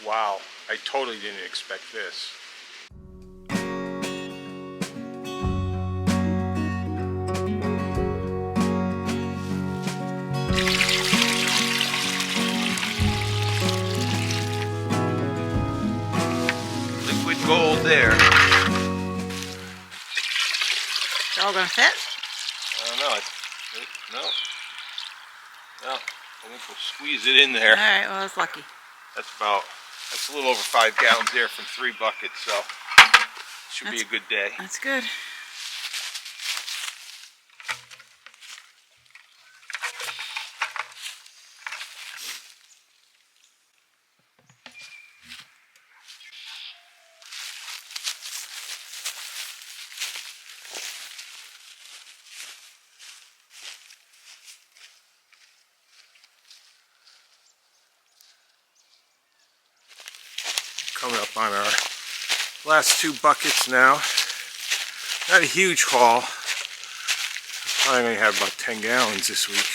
Wow, I totally didn't expect this. Liquid gold there. It's all gonna fit? I don't know. No. No. I think we'll squeeze it in there. Alright, well that's lucky. That's a little over 5 gallons there from 3 buckets, so should be a good day. That's good. Coming up on our last 2 buckets now. Not a huge haul. Probably only have about 10 gallons this week.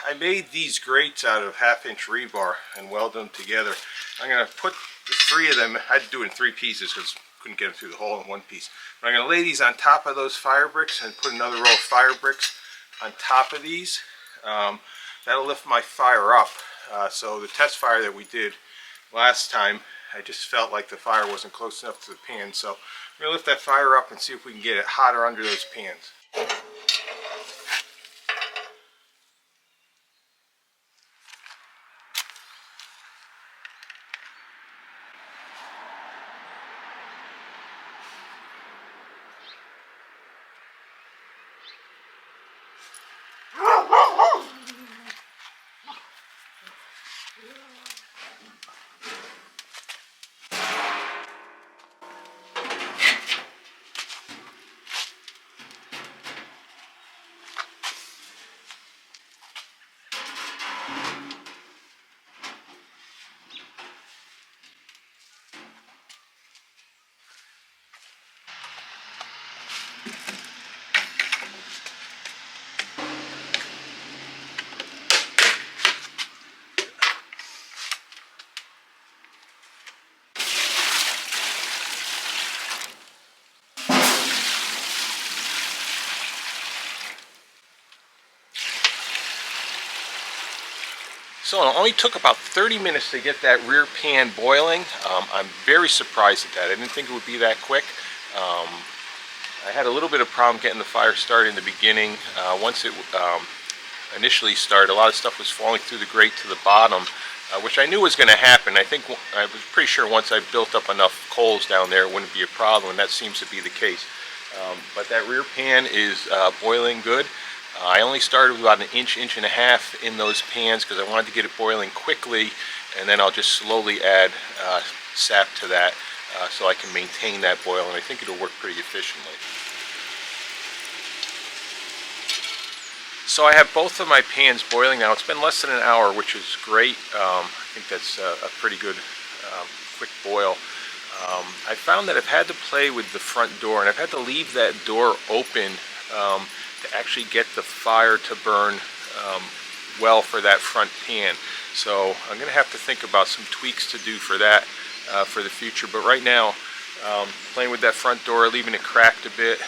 I made these grates out of 1/2-inch rebar and welded them together. I'm going to put the 3 of them, I had to do it in 3 pieces because couldn't get them through the hole in 1 piece. But I'm going to lay these on top of those fire bricks and put another row of fire bricks on top of these. That'll lift my fire up. So the test fire that we did last time, I just felt like the fire wasn't close enough to the pan. So I'm going to lift that fire up and see if we can get it hotter under those pans. So it only took about 30 minutes to get that rear pan boiling. I'm very surprised at that. I didn't think it would be that quick. I had a little bit of problem getting the fire started in the beginning. Once it initially started, a lot of stuff was falling through the grate to the bottom, which I knew was going to happen. I was pretty sure once I built up enough coals down there it wouldn't be a problem, and that seems to be the case. But that rear pan is boiling good. I only started with about 1 inch, 1.5 inches in those pans because I wanted to get it boiling quickly, and then I'll just slowly add sap to that so I can maintain that boil, and I think it'll work pretty efficiently. So I have both of my pans boiling now. It's been less than an hour, which is great. I think that's a pretty good quick boil. I found that I've had to play with the front door, and I've had to leave that door open to actually get the fire to burn well for that front pan. So I'm going to have to think about some tweaks to do for that for the future. But right now, playing with that front door, leaving it cracked a bit,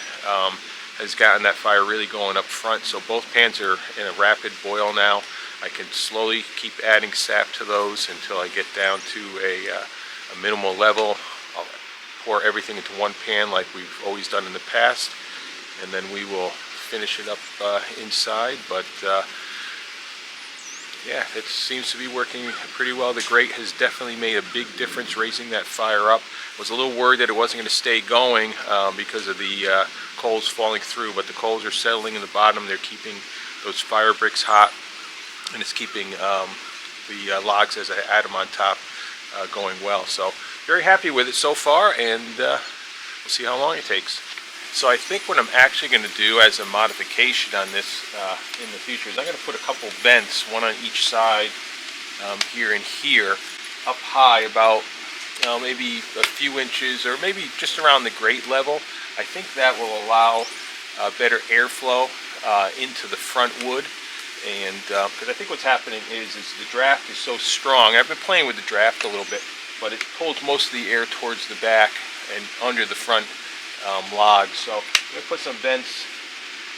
has gotten that fire really going up front. So both pans are in a rapid boil now. I can slowly keep adding sap to those until I get down to a minimal level. I'll pour everything into one pan like we've always done in the past, and then we will finish it up inside. But yeah, it seems to be working pretty well. The grate has definitely made a big difference raising that fire up. I was a little worried that it wasn't going to stay going because of the coals falling through, but the coals are settling in the bottom. They're keeping those fire bricks hot, and it's keeping the logs as I add them on top going well. So very happy with it so far, and we'll see how long it takes. So I think what I'm actually going to do as a modification on this in the future is I'm going to put a couple vents, one on each side, here and here, up high about maybe a few inches or maybe just around the grate level. I think that will allow better airflow into the front wood. And because I think what's happening is the draft is so strong. I've been playing with the draft a little bit, but it pulls most of the air towards the back and under the front logs. So I'm going to put some vents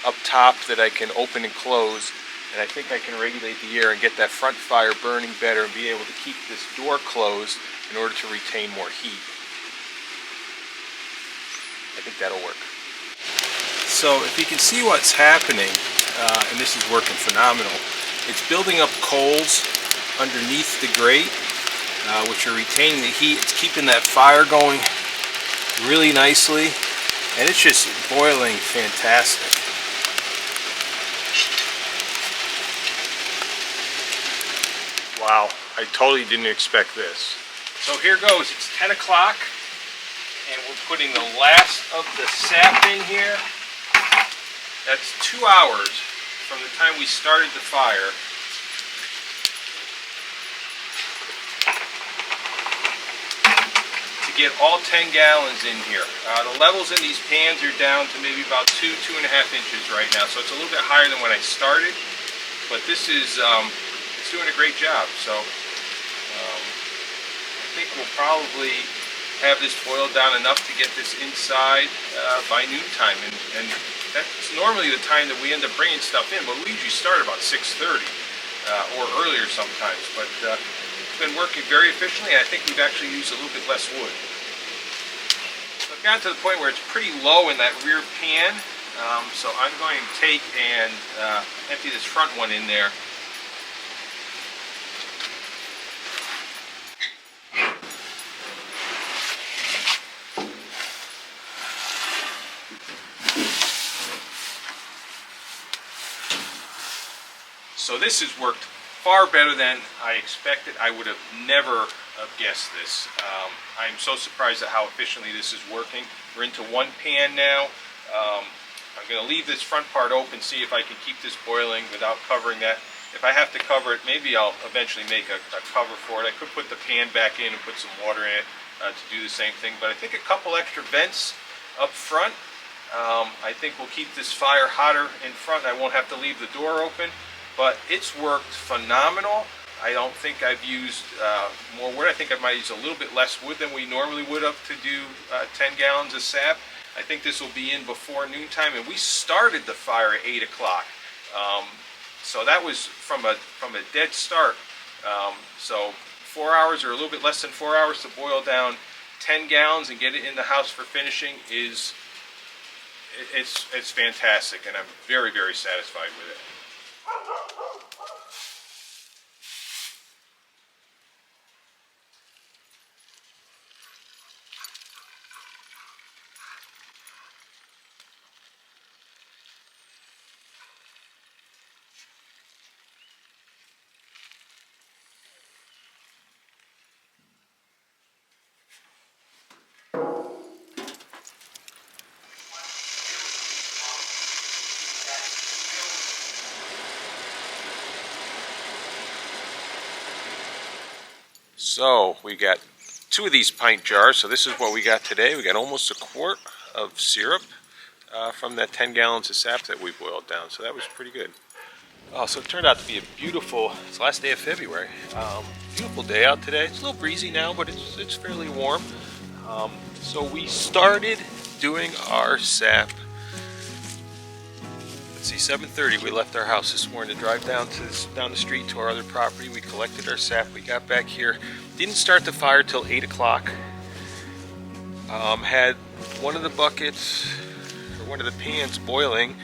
up top that I can open and close, and I think I can regulate the air and get that front fire burning better and be able to keep this door closed in order to retain more heat. I think that'll work. So if you can see what's happening, and this is working phenomenal, it's building up coals underneath the grate, which are retaining the heat. It's keeping that fire going really nicely, and it's just boiling fantastic. Wow, I totally didn't expect this. So here goes, it's 10 o'clock, and we're putting the last of the sap in here. That's 2 hours from the time we started the fire. To get all 10 gallons in here. The levels in these pans are down to maybe about 2.5 inches right now, so it's a little bit higher than when I started, but this is it's doing a great job. So I think we'll probably have this boiled down enough to get this inside by noontime, and that's normally the time that we end up bringing stuff in, but we usually start about 6:30 or earlier sometimes, but it's been working very efficiently. I think we've actually used a little bit less wood. So I've gotten to the point where it's pretty low in that rear pan, so I'm going to take and empty this front one in there. So this has worked far better than I expected. I would have never guessed this. I'm so surprised at how efficiently this is working. We're into one pan now. I'm going to leave this front part open, see if I can keep this boiling without covering that. If I have to cover it, maybe I'll eventually make a cover for it. I could put the pan back in and put some water in it to do the same thing. But I think a couple extra vents up front, I think will keep this fire hotter in front. I won't have to leave the door open. But it's worked phenomenal. I don't think I've used more wood. I think I might use a little bit less wood than we normally would have to do 10 gallons of sap. I think this will be in before noontime, and we started the fire at 8 o'clock. So that was from a dead start. So 4 hours or a little bit less than 4 hours to boil down 10 gallons and get it in the house for finishing is it's fantastic, and I'm very, very satisfied with it. So we got 2 of these pint jars. So this is what we got today. We got almost a quart of syrup from that 10 gallons of sap that we boiled down. So that was pretty good. So it turned out to be a beautiful, it's the last day of February. Beautiful day out today. It's a little breezy now, but it's fairly warm. So we started doing our sap. Let's see, 7:30 we left our house this morning to drive down the street to our other property. We collected our sap. We got back here. Didn't start the fire till 8 o'clock. Had one of the buckets, or one of the pans boiling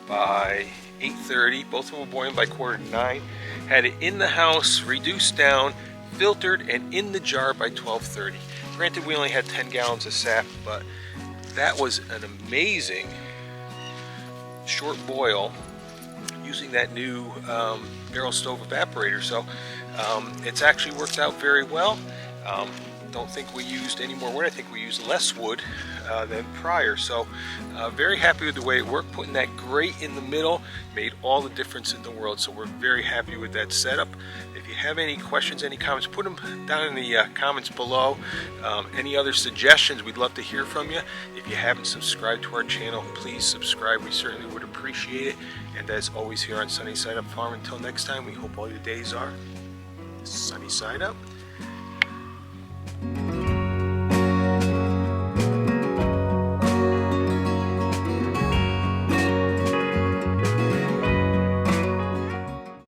by 8:30. Both of them were boiling by 8:45. Had it in the house, reduced down, filtered, and in the jar by 12:30. Granted, we only had 10 gallons of sap, but that was an amazing short boil using that new barrel stove evaporator. So it's actually worked out very well. Don't think we used any more wood. I think we used less wood than prior. So very happy with the way it worked. Putting that grate in the middle made all the difference in the world. So we're very happy with that setup. If you have any questions, any comments, put them down in the comments below. Any other suggestions, we'd love to hear from you. If you haven't subscribed to our channel, please subscribe. We certainly would appreciate it. And as always, here on Sunny Side Up Farm, until next time, we hope all your days are sunny side up.